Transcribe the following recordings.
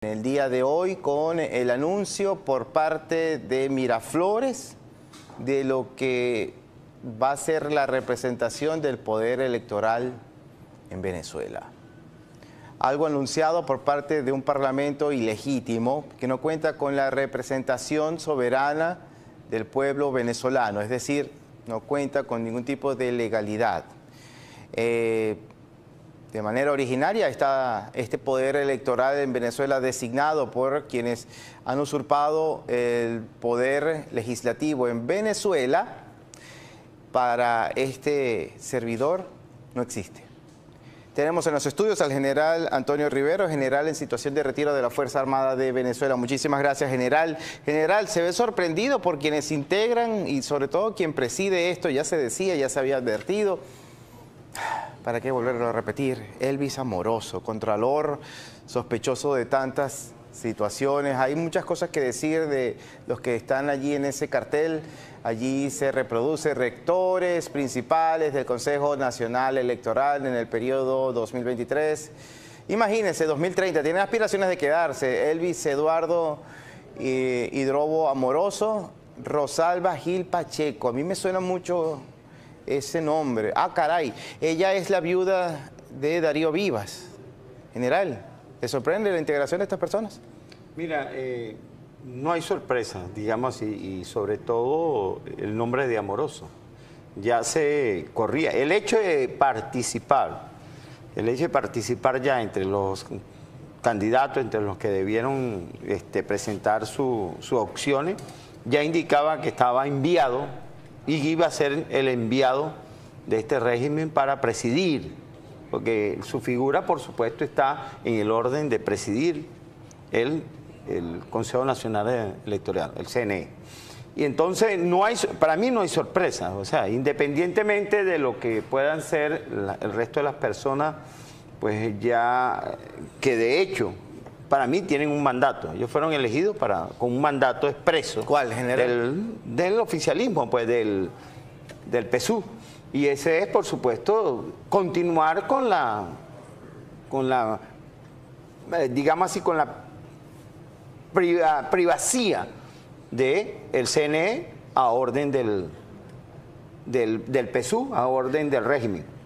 El día de hoy con el anuncio por parte de Miraflores de lo que va a ser la representación del poder electoral en Venezuela. Algo anunciado por parte de un parlamento ilegítimo que no cuenta con la representación soberana del pueblo venezolano, es decir, no cuenta con ningún tipo de legalidad. De manera originaria está este poder electoral en Venezuela designado por quienes han usurpado el poder legislativo en Venezuela. Para este servidor no existe. Tenemos en los estudios al general Antonio Rivero, general en situación de retiro de la Fuerza Armada de Venezuela. Muchísimas gracias, general. General, ¿se ve sorprendido por quienes integran y sobre todo quien preside esto? Ya se decía, ya se había advertido. ¿Para qué volverlo a repetir? Elvis Amoroso, contralor sospechoso de tantas situaciones. Hay muchas cosas que decir de los que están allí en ese cartel. Allí se reproduce rectores principales del Consejo Nacional Electoral en el periodo 2023. Imagínense, 2030, tiene aspiraciones de quedarse. Elvis Eduardo Hidrobo Amoroso, Rosalba Gil Pacheco. A mí me suena mucho ese nombre. Ah, caray, ella es la viuda de Darío Vivas. General, ¿te sorprende la integración de estas personas? Mira, no hay sorpresa, digamos, y sobre todo el nombre de Amoroso. Ya se corría. El hecho de participar ya entre los candidatos, entre los que debieron presentar sus opciones, ya indicaba que estaba enviado y iba a ser el enviado de este régimen para presidir, porque su figura, por supuesto, está en el orden de presidir el Consejo Nacional Electoral, el CNE. Y entonces, para mí no hay sorpresa, o sea, independientemente de lo que puedan ser el resto de las personas, pues ya que de hecho, para mí tienen un mandato. Ellos fueron elegidos con un mandato expreso. ¿Cuál, general? Del oficialismo, pues del PSUV. Y ese es, por supuesto, continuar con la digamos así, con la privacía del CNE a orden del PSUV, a orden del régimen.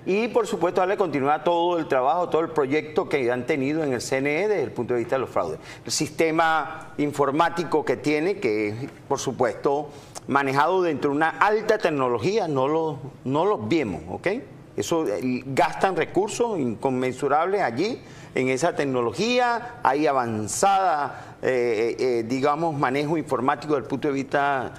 Y, por supuesto, darle continuidad a todo el trabajo, todo el proyecto que han tenido en el CNE desde el punto de vista de los fraudes. El sistema informático que tiene, que es, por supuesto, manejado dentro de una alta tecnología, no lo vemos, ¿ok? Eso gastan recursos inconmensurables allí, en esa tecnología. Hay avanzada, digamos, manejo informático desde el punto de vista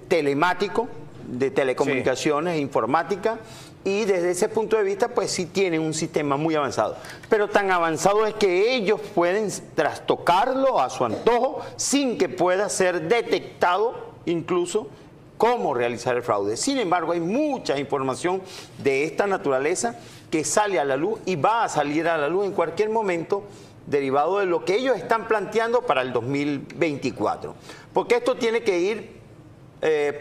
telemático, de telecomunicaciones, sí, informática, y desde ese punto de vista pues sí tienen un sistema muy avanzado, pero tan avanzado es que ellos pueden trastocarlo a su antojo sin que pueda ser detectado incluso cómo realizar el fraude. Sin embargo, hay mucha información de esta naturaleza que sale a la luz y va a salir a la luz en cualquier momento, derivado de lo que ellos están planteando para el 2024, porque esto tiene que ir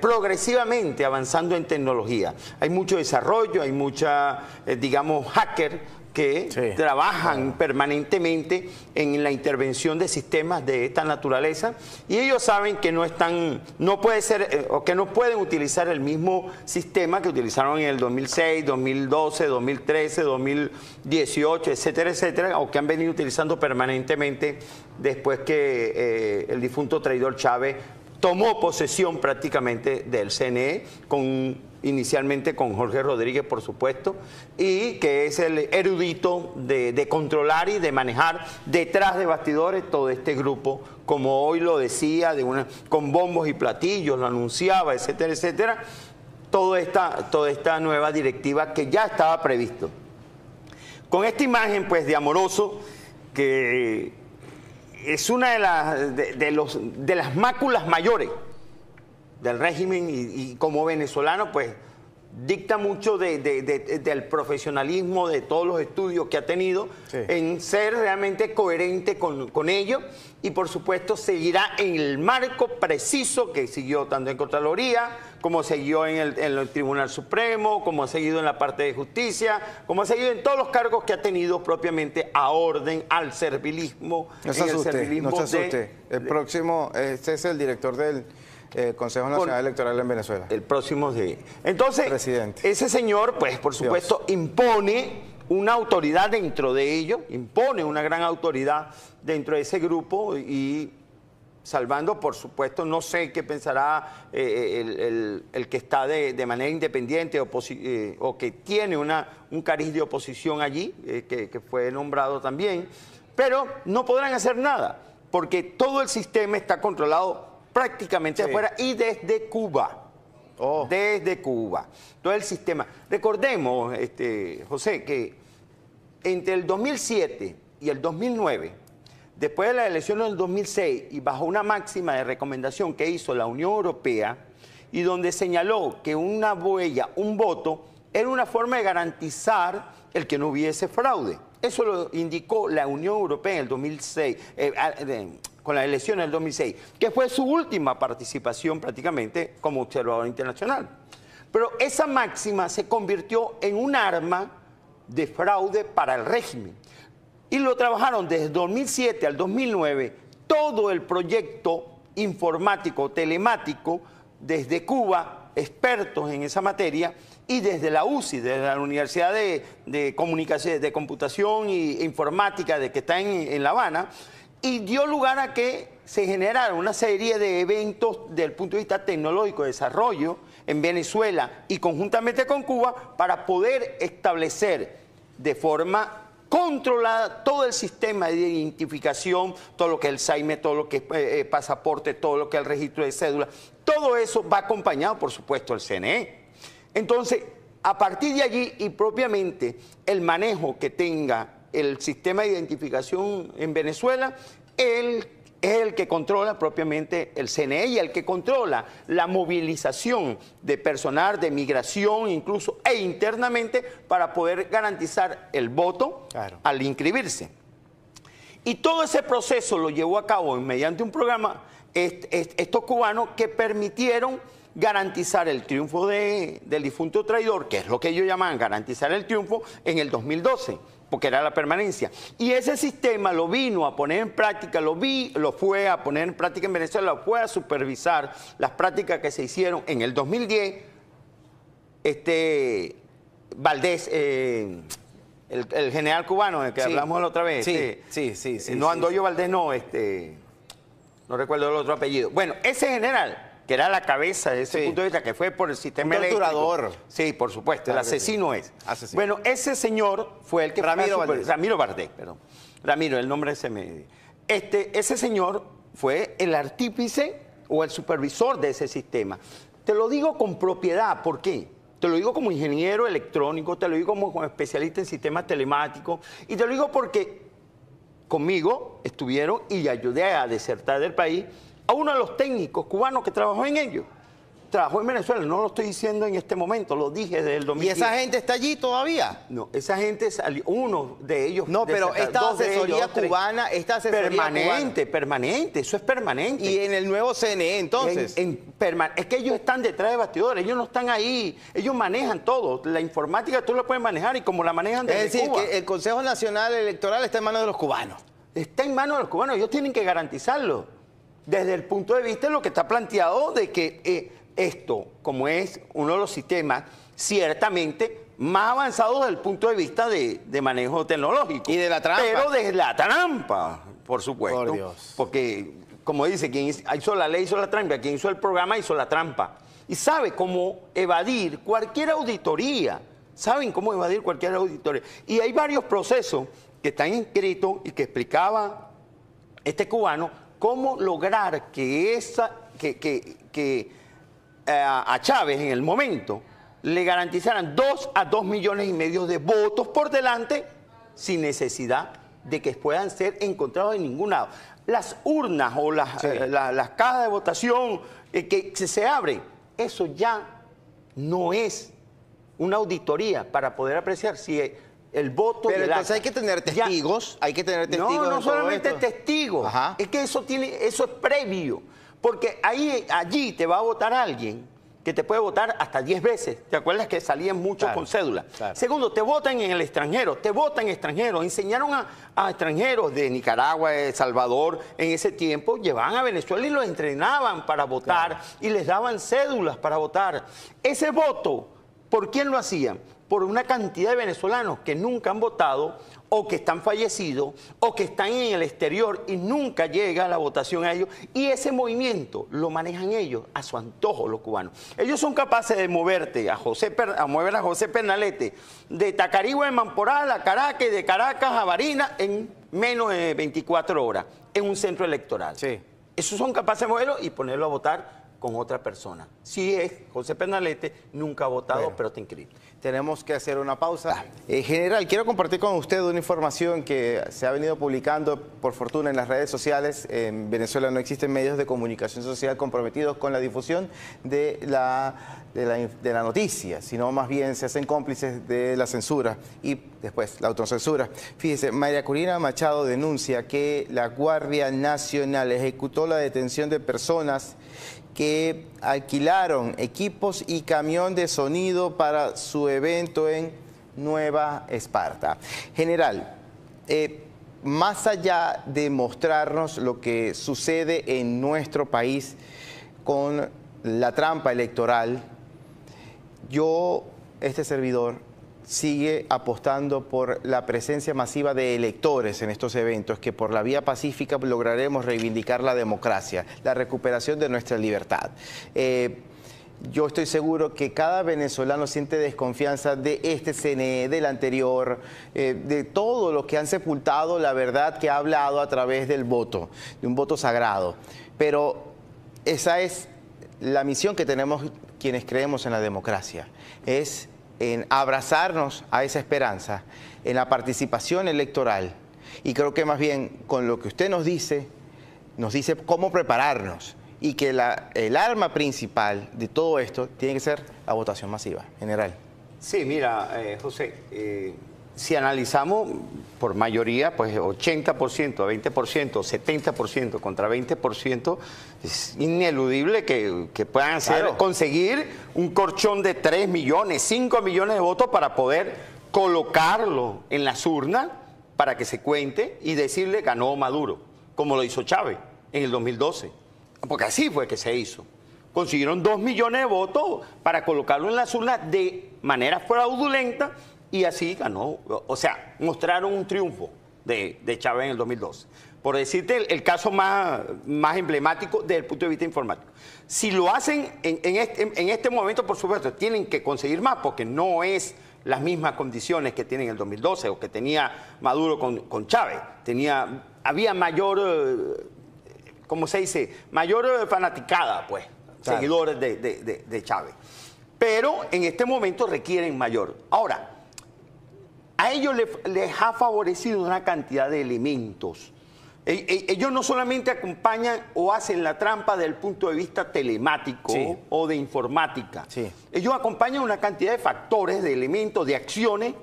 progresivamente avanzando en tecnología. Hay mucho desarrollo, hay mucha, digamos, hacker que sí, trabajan permanentemente en la intervención de sistemas de esta naturaleza, y ellos saben que no puede ser o que no pueden utilizar el mismo sistema que utilizaron en el 2006, 2012, 2013, 2018, etcétera, etcétera, o que han venido utilizando permanentemente después que el difunto traidor Chávez tomó posesión prácticamente del CNE, inicialmente con Jorge Rodríguez, por supuesto, y que es el erudito de controlar y de manejar detrás de bastidores todo este grupo, como hoy lo decía, con bombos y platillos, lo anunciaba, etcétera, etcétera, toda esta nueva directiva que ya estaba previsto. Con esta imagen, pues, de Amoroso, que es una de las máculas mayores del régimen, y como venezolano, pues dicta mucho del profesionalismo, de todos los estudios que ha tenido, en ser realmente coherente con ello, y por supuesto seguirá en el marco preciso que siguió tanto en Contraloría, como siguió en el Tribunal Supremo, como ha seguido en la parte de justicia, como ha seguido en todos los cargos que ha tenido propiamente a orden, al servilismo. No se asuste. El próximo, este es el director del Consejo Nacional Electoral en Venezuela. El próximo de... Entonces, presidente. Ese señor, pues por supuesto, impone una autoridad dentro de ello, impone una gran autoridad dentro de ese grupo, y salvando, por supuesto, no sé qué pensará el que está de manera independiente o que tiene un cariz de oposición allí, que fue nombrado también, pero no podrán hacer nada, porque todo el sistema está controlado prácticamente afuera y desde Cuba. Desde Cuba. Todo el sistema. Recordemos, José, que entre el 2007 y el 2009, después de las elecciones del 2006 y bajo una máxima de recomendación que hizo la Unión Europea, y donde señaló que una huella, un voto, era una forma de garantizar el que no hubiese fraude. Eso lo indicó la Unión Europea en el 2006, con las elecciones del 2006, que fue su última participación prácticamente como observador internacional. Pero esa máxima se convirtió en un arma de fraude para el régimen. Y lo trabajaron desde 2007 al 2009, todo el proyecto informático, telemático, desde Cuba, expertos en esa materia, y desde la UCI, desde la Universidad de Comunicación, de Computación e Informática, que está en La Habana, y dio lugar a que se generara una serie de eventos desde el punto de vista tecnológico de desarrollo en Venezuela y conjuntamente con Cuba, para poder establecer de forma controlada todo el sistema de identificación, todo lo que es el SAIME, todo lo que es pasaporte, todo lo que es el registro de cédula. Todo eso va acompañado, por supuesto, del CNE. Entonces, a partir de allí y propiamente el manejo que tenga el sistema de identificación en Venezuela, él es el que controla propiamente el CNE y el que controla la movilización de personal, de migración incluso, e internamente, para poder garantizar el voto al inscribirse. Y todo ese proceso lo llevó a cabo mediante un programa estos cubanos que permitieron garantizar el triunfo del difunto traidor, que es lo que ellos llaman garantizar el triunfo, en el 2012, porque era la permanencia. Y ese sistema lo vino a poner en práctica, lo fue a poner en práctica en Venezuela, lo fue a supervisar las prácticas que se hicieron en el 2010, Valdés, el general cubano del que hablamos la otra vez. Sí. No, Andoyo Valdés, no, no recuerdo el otro apellido. Bueno, ese general, que era la cabeza de ese punto de vista, que fue por el sistema eléctrico. Torturador. Sí, por supuesto, claro, el asesino es. Asesino. Bueno, ese señor fue el que... Ramiro Valdés, perdón. Ramiro, el nombre se me... Ese señor fue el artífice o el supervisor de ese sistema. Te lo digo con propiedad, ¿por qué? Te lo digo como ingeniero electrónico, te lo digo como especialista en sistemas telemáticos, y te lo digo porque conmigo estuvieron y ayudé a desertar del país a uno de los técnicos cubanos que trabajó en ello. Trabajó en Venezuela, no lo estoy diciendo en este momento, lo dije desde el 2010. ¿Y esa gente está allí todavía? No, esa gente salió, uno de ellos... No, pero esta asesoría cubana, permanente, eso es permanente. ¿Y en el nuevo CNE entonces? Es que ellos están detrás de bastidores, ellos no están ahí, ellos manejan todo. La informática tú la puedes manejar y como la manejan desde Cuba. Es decir, que el Consejo Nacional Electoral está en manos de los cubanos. Está en manos de los cubanos, ellos tienen que garantizarlo. Desde el punto de vista de lo que está planteado de que esto, como es uno de los sistemas ciertamente más avanzados desde el punto de vista de manejo tecnológico. Y de la trampa. Pero de la trampa, por supuesto. Por Dios. Porque, como dice, quien hizo la ley hizo la trampa, quien hizo el programa hizo la trampa. Y sabe cómo evadir cualquier auditoría. Saben cómo evadir cualquier auditoría. Y hay varios procesos que están inscritos y que explicaba este cubano cómo lograr que a Chávez en el momento le garantizaran 2 a 2,5 millones de votos por delante sin necesidad de que puedan ser encontrados en ningún lado. Las urnas o las cajas de votación que se abren, eso ya no es una auditoría para poder apreciar si el voto... Pero entonces hay que tener testigos, hay que tener testigos. No solamente testigos, es que eso es previo, porque allí te va a votar alguien que te puede votar hasta 10 veces. ¿Te acuerdas que salían muchos con cédula? Claro. Segundo, te votan en el extranjero, Enseñaron a extranjeros de Nicaragua, de El Salvador, en ese tiempo, llevaban a Venezuela y los entrenaban para votar y les daban cédulas para votar. Ese voto, ¿por quién lo hacían? Por una cantidad de venezolanos que nunca han votado o que están fallecidos o que están en el exterior y nunca llega la votación a ellos. Y ese movimiento lo manejan ellos a su antojo, los cubanos. Ellos son capaces de moverte mover a José Pernalete de Tacarigua, de Mamporal, a Caracas, y de Caracas a Barinas en menos de 24 horas en un centro electoral. Sí. Esos son capaces de moverlo y ponerlo a votar con otra persona. Si es José Pernalete, nunca ha votado, pero está inscrito. Tenemos que hacer una pausa. General, quiero compartir con usted una información que se ha venido publicando, por fortuna, en las redes sociales. En Venezuela no existen medios de comunicación social comprometidos con la difusión de la noticia, sino más bien se hacen cómplices de la censura y después la autocensura. Fíjese, María Corina Machado denuncia que la Guardia Nacional ejecutó la detención de personas que alquilaron equipos y camión de sonido para su evento en Nueva Esparta. General, más allá de mostrarnos lo que sucede en nuestro país con la trampa electoral, este servidor sigue apostando por la presencia masiva de electores en estos eventos, que por la vía pacífica lograremos reivindicar la democracia, la recuperación de nuestra libertad. Yo estoy seguro que cada venezolano siente desconfianza de este CNE, del anterior, de todo lo que han sepultado la verdad que ha hablado a través del voto, de un voto sagrado. Pero esa es la misión que tenemos quienes creemos en la democracia, es en abrazarnos a esa esperanza, en la participación electoral. Y creo que más bien con lo que usted nos dice cómo prepararnos y que el arma principal de todo esto tiene que ser la votación masiva, general. Sí, mira, José, si analizamos por mayoría, pues 80%, 20%, 70% contra 20%, es ineludible que puedan conseguir un colchón de 3 millones, 5 millones de votos para poder colocarlo en las urnas para que se cuente y decirle ganó Maduro, como lo hizo Chávez en el 2012. Porque así fue que se hizo. Consiguieron 2 millones de votos para colocarlo en las urnas de manera fraudulenta y así ganó. O sea, mostraron un triunfo de Chávez en el 2012. Por decirte el caso más emblemático desde el punto de vista informático. Si lo hacen en este momento, por supuesto, tienen que conseguir más porque no es las mismas condiciones que tienen en el 2012 o que tenía Maduro con Chávez. Había mayor, ¿cómo se dice? Mayor fanaticada, pues, seguidores de Chávez. Pero en este momento requieren mayor. Ahora, a ellos les ha favorecido una cantidad de elementos. Ellos no solamente acompañan o hacen la trampa desde el punto de vista telemático o de informática. Ellos acompañan una cantidad de factores, de elementos, de acciones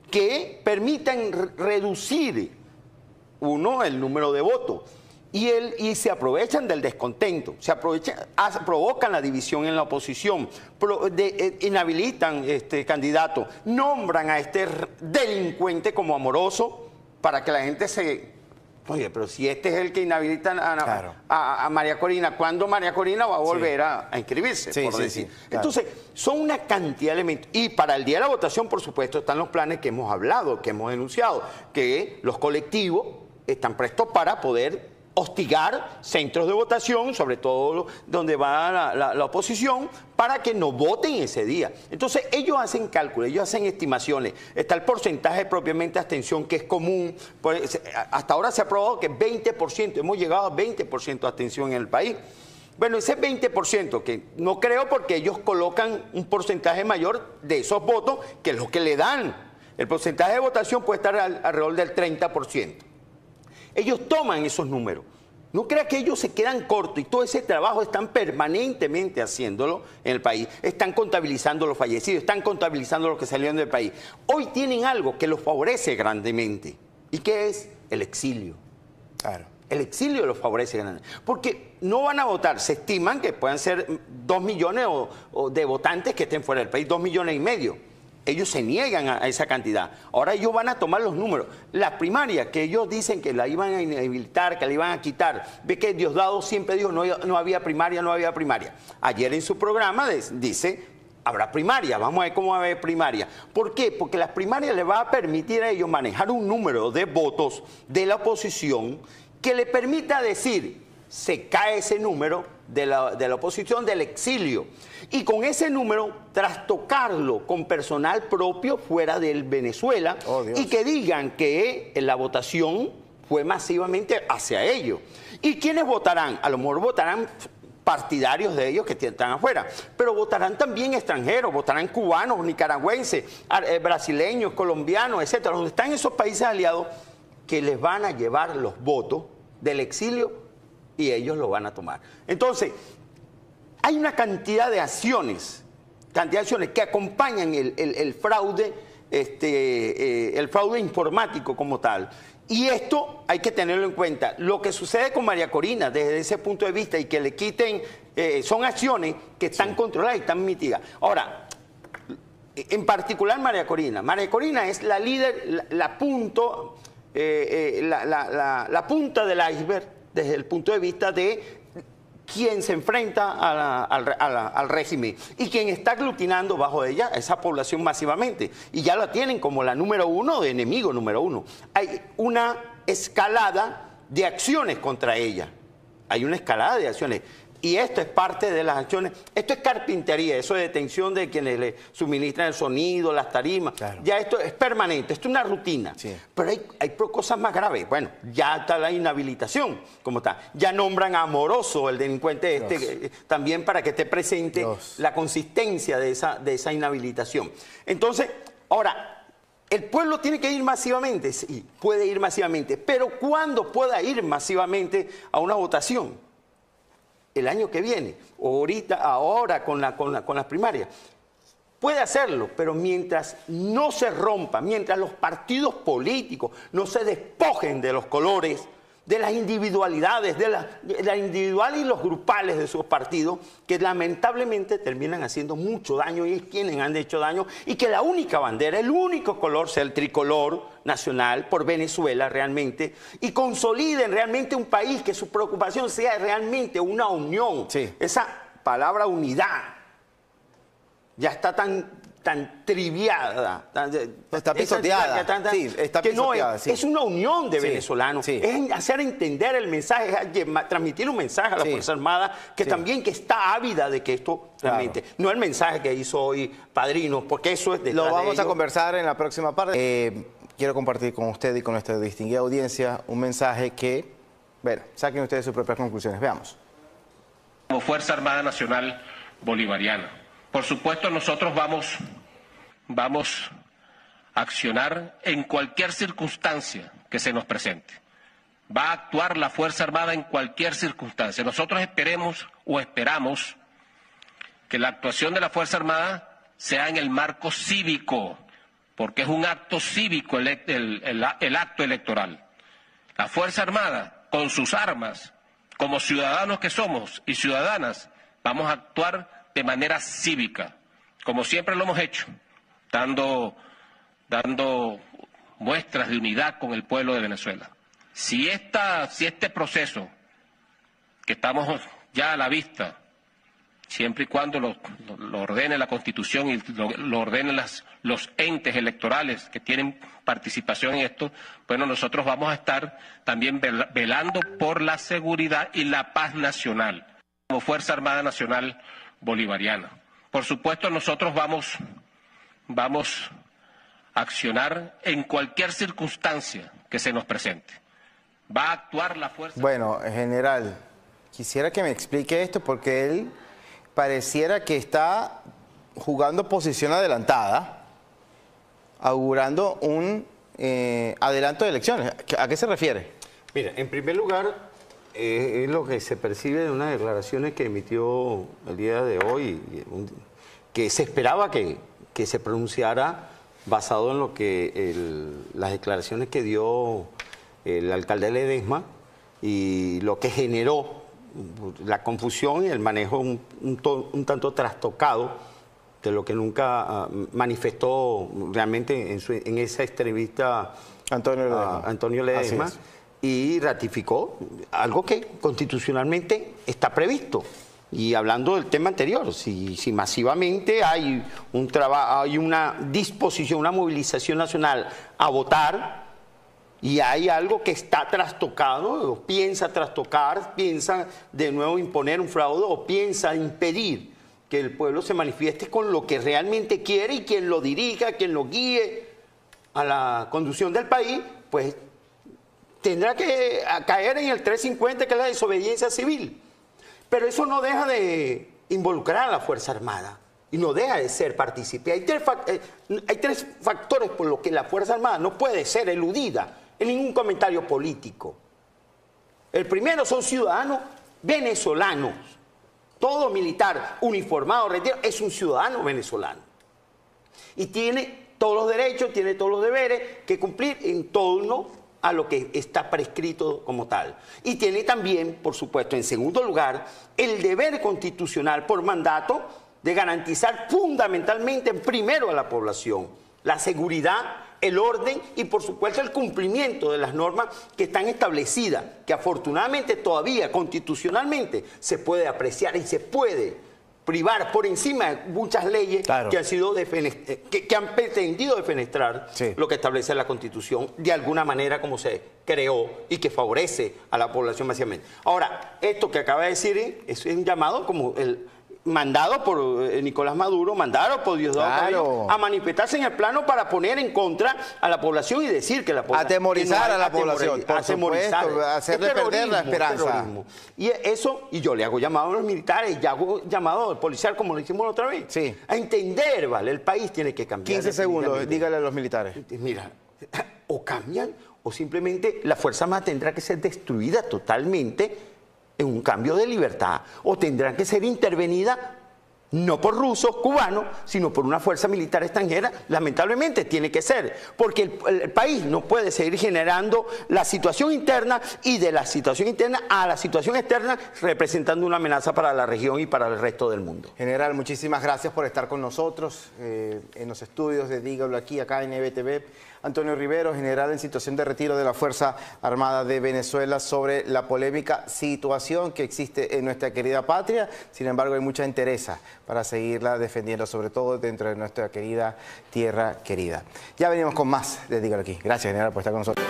que permitan reducir, el número de votos. Y se aprovechan del descontento, provocan la división en la oposición, inhabilitan candidatos, nombran a este delincuente como Amoroso para que la gente oye, pero si este es el que inhabilita a María Corina, ¿cuándo María Corina va a volver a inscribirse? Por decir. Entonces, son una cantidad de elementos. Y para el día de la votación, por supuesto, están los planes que hemos hablado, que hemos denunciado, que los colectivos están prestos para poder hostigar centros de votación, sobre todo donde va la oposición, para que no voten ese día. Entonces, ellos hacen cálculos, ellos hacen estimaciones. Está el porcentaje propiamente de abstención, que es común. Pues, hasta ahora se ha probado que 20%, hemos llegado a 20% de abstención en el país. Bueno, ese 20%, que no creo porque ellos colocan un porcentaje mayor de esos votos, que es lo que le dan. El porcentaje de votación puede estar alrededor del 30%. Ellos toman esos números. No crea que ellos se quedan cortos y todo ese trabajo están permanentemente haciéndolo en el país. Están contabilizando los fallecidos, están contabilizando los que salieron del país. Hoy tienen algo que los favorece grandemente. ¿Y qué es? El exilio. Claro. El exilio los favorece grandemente. Porque no van a votar. Se estiman que puedan ser 2 millones de votantes que estén fuera del país, 2,5 millones. Ellos se niegan a esa cantidad. Ahora ellos van a tomar los números. La primaria, que ellos dicen que la iban a inhabilitar, que la iban a quitar. Ve que Diosdado siempre dijo no había primaria, no había primaria. Ayer en su programa dice, habrá primaria, vamos a ver cómo va a haber primaria. ¿Por qué? Porque las primarias les va a permitir a ellos manejar un número de votos de la oposición que le permita decir, se cae ese número de la oposición del exilio. Y con ese número trastocarlo con personal propio fuera del Venezuela y que digan que la votación fue masivamente hacia ellos. ¿Y quiénes votarán? A lo mejor votarán partidarios de ellos que están afuera, pero votarán también extranjeros, votarán cubanos, nicaragüenses, brasileños, colombianos, etcétera, donde están esos países aliados que les van a llevar los votos del exilio y ellos lo van a tomar. Entonces, hay una cantidad de acciones que acompañan el fraude, el fraude informático como tal. Y esto hay que tenerlo en cuenta. Lo que sucede con María Corina desde ese punto de vista y que le quiten, son acciones que están controladas y están mitigadas. Ahora, en particular María Corina. María Corina es la líder, la punta del iceberg desde el punto de vista de quien se enfrenta al régimen y quien está aglutinando bajo ella a esa población masivamente. Y ya la tienen como la número uno, de enemigo número uno. Hay una escalada de acciones contra ella. Hay una escalada de acciones. Y esto es parte de las acciones. Esto es carpintería, eso es detención de quienes le suministran el sonido, las tarimas. Claro. Ya esto es permanente, esto es una rutina. Sí. Pero hay cosas más graves. Bueno, ya está la inhabilitación, como está. Ya nombran a Amoroso, el delincuente también para que esté presente la consistencia de esa inhabilitación. Entonces, ahora, el pueblo tiene que ir masivamente, sí, puede ir masivamente. Pero ¿cuándo pueda ir masivamente a una votación? El año que viene, o ahora con las primarias. Puede hacerlo, pero mientras no se rompa, mientras los partidos políticos no se despojen de los colores, de las individualidades, de la individual y los grupales de sus partidos, que lamentablemente terminan haciendo mucho daño y es quienes han hecho daño, y que la única bandera, el único color sea el tricolor nacional por Venezuela realmente, y consoliden realmente un país, que su preocupación sea realmente una unión. Sí. Esa palabra unidad ya está tan triviada, está pisoteada, está pisoteada, es una unión de venezolanos, es hacer entender el mensaje, transmitir un mensaje a la Fuerza Armada que también que está ávida de que esto realmente, no el mensaje que hizo hoy Padrino, porque eso es lo vamos a conversar en la próxima parte. Quiero compartir con usted y con nuestra distinguida audiencia un mensaje que, bueno, saquen ustedes sus propias conclusiones, veamos. Como Fuerza Armada Nacional Bolivariana, por supuesto nosotros vamos a accionar en cualquier circunstancia que se nos presente. Va a actuar la Fuerza Armada en cualquier circunstancia. Nosotros esperamos que la actuación de la Fuerza Armada sea en el marco cívico, porque es un acto cívico el acto electoral. La Fuerza Armada, con sus armas, como ciudadanos que somos y ciudadanas, vamos a actuar de manera cívica, como siempre lo hemos hecho, dando muestras de unidad con el pueblo de Venezuela. Si este proceso, que estamos ya a la vista, siempre y cuando lo ordene la Constitución y lo ordenen los entes electorales que tienen participación en esto, bueno, nosotros vamos a estar también velando por la seguridad y la paz nacional, como Fuerza Armada Nacional Bolivariana. Por supuesto, nosotros vamos a accionar en cualquier circunstancia que se nos presente. Va a actuar la Fuerza... Bueno, general, quisiera que me explique esto porque él pareciera que está jugando posición adelantada, augurando un adelanto de elecciones. ¿A qué se refiere? Mira, en primer lugar, Es lo que se percibe de unas declaraciones que emitió el día de hoy, que se esperaba que se pronunciara basado en lo que las declaraciones que dio el alcalde de Ledesma y lo que generó la confusión y el manejo un tanto trastocado de lo que nunca manifestó realmente en esa entrevista Antonio Ledesma, y ratificó algo que constitucionalmente está previsto. Y hablando del tema anterior, si masivamente hay una disposición, una movilización nacional a votar, y hay algo que está trastocado, o piensa trastocar, piensa de nuevo imponer un fraude, o piensa impedir que el pueblo se manifieste con lo que realmente quiere, y quien lo dirija, quien lo guíe a la conducción del país, pues tendrá que caer en el 350, que es la desobediencia civil. Pero eso no deja de involucrar a la Fuerza Armada y no deja de ser partícipe. Hay tres factores por los que la Fuerza Armada no puede ser eludida en ningún comentario político. El primero son ciudadanos venezolanos. Todo militar uniformado, retirado, es un ciudadano venezolano. Y tiene todos los derechos, tiene todos los deberes que cumplir en torno a lo que está prescrito como tal. Y tiene también, por supuesto, en segundo lugar, el deber constitucional por mandato de garantizar fundamentalmente primero a la población la seguridad, el orden y, por supuesto, el cumplimiento de las normas que están establecidas, que afortunadamente todavía constitucionalmente se puede apreciar y se puede privar por encima de muchas leyes que han sido que han pretendido defenestrar lo que establece la Constitución de alguna manera como se creó y que favorece a la población masivamente. Ahora, esto que acaba de decir es un llamado como mandado por Nicolás Maduro, mandado por Diosdado Cabello a manifestarse en el plano para poner en contra a la población y decir que la población... Atemorizar a la población, por supuesto, hacerle perder la esperanza. Y eso, y yo le hago llamado a los militares, y hago llamado al policial, como lo hicimos la otra vez, a entender, ¿vale? El país tiene que cambiar. 15 segundos, dígale a los militares. Mira, o cambian, o simplemente la Fuerza Armada tendrá que ser destruida totalmente en un cambio de libertad, o tendrán que ser intervenidas no por rusos, cubanos, sino por una fuerza militar extranjera. Lamentablemente tiene que ser, porque el país no puede seguir generando la situación interna y de la situación interna a la situación externa, representando una amenaza para la región y para el resto del mundo. General, muchísimas gracias por estar con nosotros en los estudios de Dígalo Aquí, acá en EBTV. Antonio Rivero, general en situación de retiro de la Fuerza Armada de Venezuela, sobre la polémica situación que existe en nuestra querida patria. Sin embargo, hay mucha entereza para seguirla defendiendo, sobre todo dentro de nuestra querida tierra querida. Ya venimos con más de Dígalo Aquí. Gracias, general, por estar con nosotros.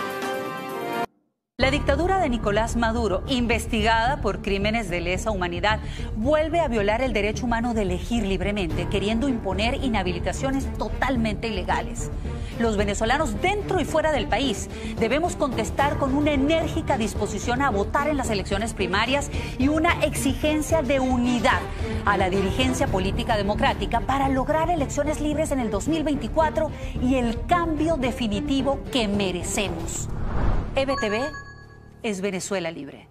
La dictadura de Nicolás Maduro, investigada por crímenes de lesa humanidad, vuelve a violar el derecho humano de elegir libremente, queriendo imponer inhabilitaciones totalmente ilegales. Los venezolanos dentro y fuera del país debemos contestar con una enérgica disposición a votar en las elecciones primarias y una exigencia de unidad a la dirigencia política democrática para lograr elecciones libres en el 2024 y el cambio definitivo que merecemos. EBTV es Venezuela Libre.